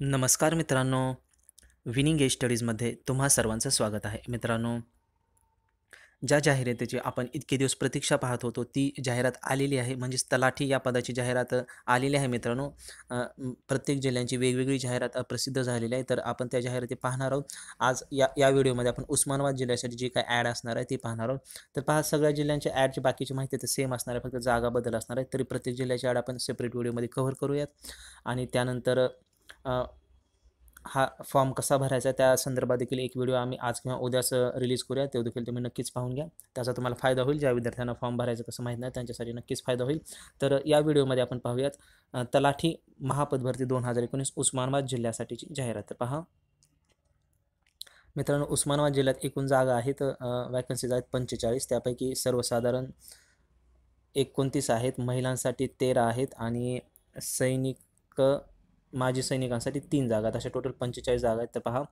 नमस्कार मित्रांनो, winning age स्टडीजमध्ये तुम्हा सर्वांचं स्वागत आहे. मित्रांनो, ज्या जाहिरातीची आपण इतके दिवस प्रतीक्षा पाहत होतो, ती जाहिरात आलेली आहे. म्हणजेच तलाठी या पदाची जाहिरात आलेली आहे मित्रांनो. प्रत्येक जिल्ह्यांची वेगवेगळी जाहिरात प्रसिद्ध झालेली आहे. तर आपण त्या जाहिराती पाहणार आहोत. आज या व्हिडिओमध्ये आपण उस्मानाबाद जिल्ह्यासाठी जी काही ॲड असणार आहे, ती पाहणार आहोत. तर पहा, सगळ्या जिल्ह्यांच्या ॲडची बाकीची माहिती तर सेम असणार आहे, फक्त जागा बदल असणार आहे. तरी प्रत्येक जिल्ह्याची ॲड आपण सेपरेट व्हिडिओमध्ये कव्हर करूयात. आणि त्यानंतर हा फॉर्म कसा भरायचा त्या संदर्भात देखील एक व्हिडिओ आम्ही आज किंवा उद्याच रिलीज करूया. ते देखील तुम्ही नक्कीच पाहून घ्या. त्याचा तुम्हाला फायदा होईल. ज्या विद्यार्थ्यांना फॉर्म भरायचं कसं माहीत नाही, त्यांच्यासाठी नक्कीच फायदा होईल. तर या व्हिडिओमध्ये आपण पाहूयात तलाठी महापद भरती 2019 उस्मानाबाद जिल्ह्यासाठीची जाहिरात. तर पहा मित्रांनो, उस्मानाबाद जिल्ह्यात एकूण जागा आहेत, वॅकन्सीज आहेत 45. त्यापैकी सर्वसाधारण 29 आहेत, महिलांसाठी 13 आहेत आणि सैनिक माजी सैनिकांसाठी 3 जागा आहेत. अशा टोटल 45 जागा आहेत. तर पहा,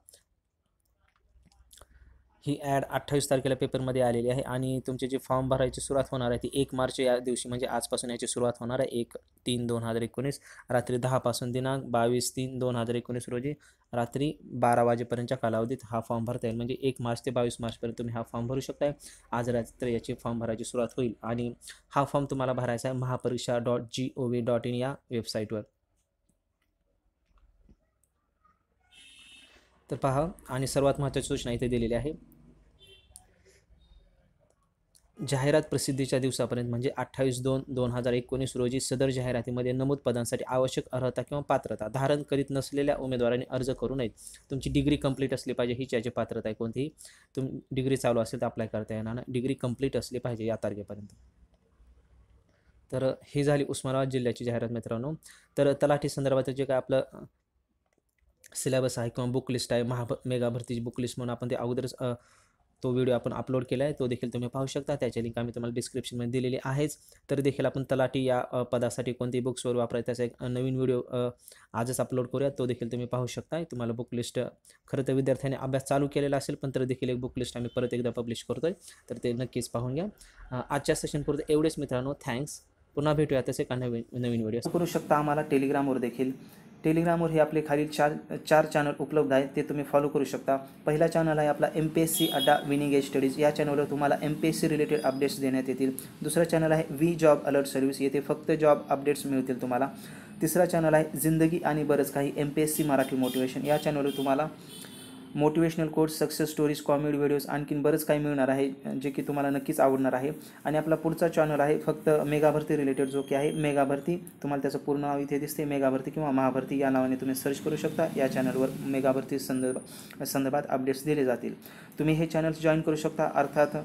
ही ॲड 28 तारखेला पेपरमध्ये आलेली आहे आणि तुमची जी फॉर्म भरायची सुरुवात होणार आहे ती 1 मार्च या दिवशी, म्हणजे आजपासून याची सुरुवात होणार आहे. 1/3/2019 रात्री 10 पासून दिनांक 22/3/2019 रोजी रात्री 12 वाजेपर्यंतच्या कालावधीत हा फॉर्म भरता येईल. म्हणजे 1 मार्च ते 22 मार्चपर्यंत तुम्ही हा फॉर्म भरू शकताय. आज रात्री याची फॉर्म भरायची सुरुवात होईल आणि हा फॉर्म तुम्हाला भरायचा आहे महापरीक्षा.gov.in या वेबसाईटवर. तर पहा, आणि सर्वात महत्त्वाची सूचना इथे दिलेली आहे. जाहिरात प्रसिद्धीच्या दिवसापर्यंत म्हणजे 28/2/2019 रोजी सदर जाहिरातीमध्ये नमूद पदांसाठी आवश्यक अर्हता किंवा पात्रता धारण करीत नसलेल्या उमेदवारांनी अर्ज करू नयेत. तुमची डिग्री कंप्लीट असली पाहिजे, हीच याची पात्रता आहे. कोणतीही डिग्री चालू असेल तर अप्लाय करता येणार नाही. डिग्री कंप्लीट असली पाहिजे या तारखेपर्यंत. तर ही झाली उस्मानाबाद जिल्ह्याची जाहिरात मित्रांनो. तर तलाठी संदर्भात जे काय आपलं सिलेबस आहे किंवा बुक लिस्ट आहे, मेगा भरतीची बुक लिस्ट म्हणून आपण ते अगोदरच तो व्हिडिओ आपण अपलोड केला आहे. तो देखील तुम्ही पाहू शकता. त्याची लिंक आम्ही तुम्हाला डिस्क्रिप्शनमध्ये दिलेली आहेच. तर देखील आपण तलाठी या पदासाठी कोणती बुक्सवर वापरायचं त्याचा एक नवीन व्हिडिओ आजच अपलोड करूया. तो देखील तुम्ही पाहू शकता. तुम्हाला बुक लिस्ट खरं तर विद्यार्थ्यांनी अभ्यास चालू केलेला असेल, पण तर देखील एक बुक लिस्ट आम्ही परत एकदा पब्लिश करतोय. तर ते नक्कीच पाहून घ्या. आजच्या सेशनपुरतं एवढेच मित्रांनो. थँक्स. पुन्हा भेटूया तसे एका नवीन व्हिडिओ. करू शकता आम्हाला टेलिग्रामवर देखील. टेलिग्रामवर हे आपले खालील चार चॅनल उपलब्ध आहेत, ते तुम्ही फॉलो करू शकता. पहिला चॅनल आहे आपला MPSC अड्डा विनिंग एज स्टडीज. या चॅनलवर तुम्हाला MPSC रिलेटेड अपडेट्स देण्यात येतील. दुसरा चॅनल आहे वी जॉब अलर्ट सर्व्हिस. येथे फक्त जॉब अपडेट्स मिळतील तुम्हाला. तिसरा चॅनल आहे जिंदगी आणि बरंच काही MPSC मराठी मोटिवेशन. या चॅनलवर तुम्हाला motivational quotes, success stories, comedy videos आणखीन बरंच काही मिळणार आहे, जे की तुम्हाला नक्कीच आवडणार आहे. आणि आपला पुढचा चॅनल आहे फक्त मेगा भरती रिलेटेड, जो की आहे मेगा भरती. तुम्हाला त्याचं पूर्ण नाव इथे दिसते, मेगा भरती किंवा महाभरती या नावाने तुम्ही सर्च करू शकता. या चॅनलवर मेगा भरती संदर्भात अपडेट्स दिले जातील. तुम्ही हे चॅनल्स जॉईन करू शकता. अर्थात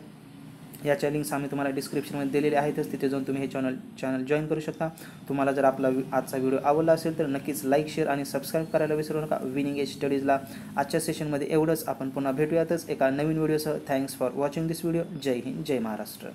याच्या लिंक्स आम्ही तुम्हाला डिस्क्रिप्शनमध्ये दिलेले आहेतच. तिथे जाऊन तुम्ही हे चॅनल जॉईन करू शकता. तुम्हाला जर आपला आजचा व्हिडिओ आवडला असेल तर नक्कीच लाईक, शेअर आणि सबस्क्राईब करायला विसरू नका. विनिंग एज स्टडीजला आजच्या सेशनमध्ये एवढंच. आपण पुन्हा भेटूयातच एका नवीन व्हिडिओसह. Thanks for watching this video. जय हिंद, जय महाराष्ट्र.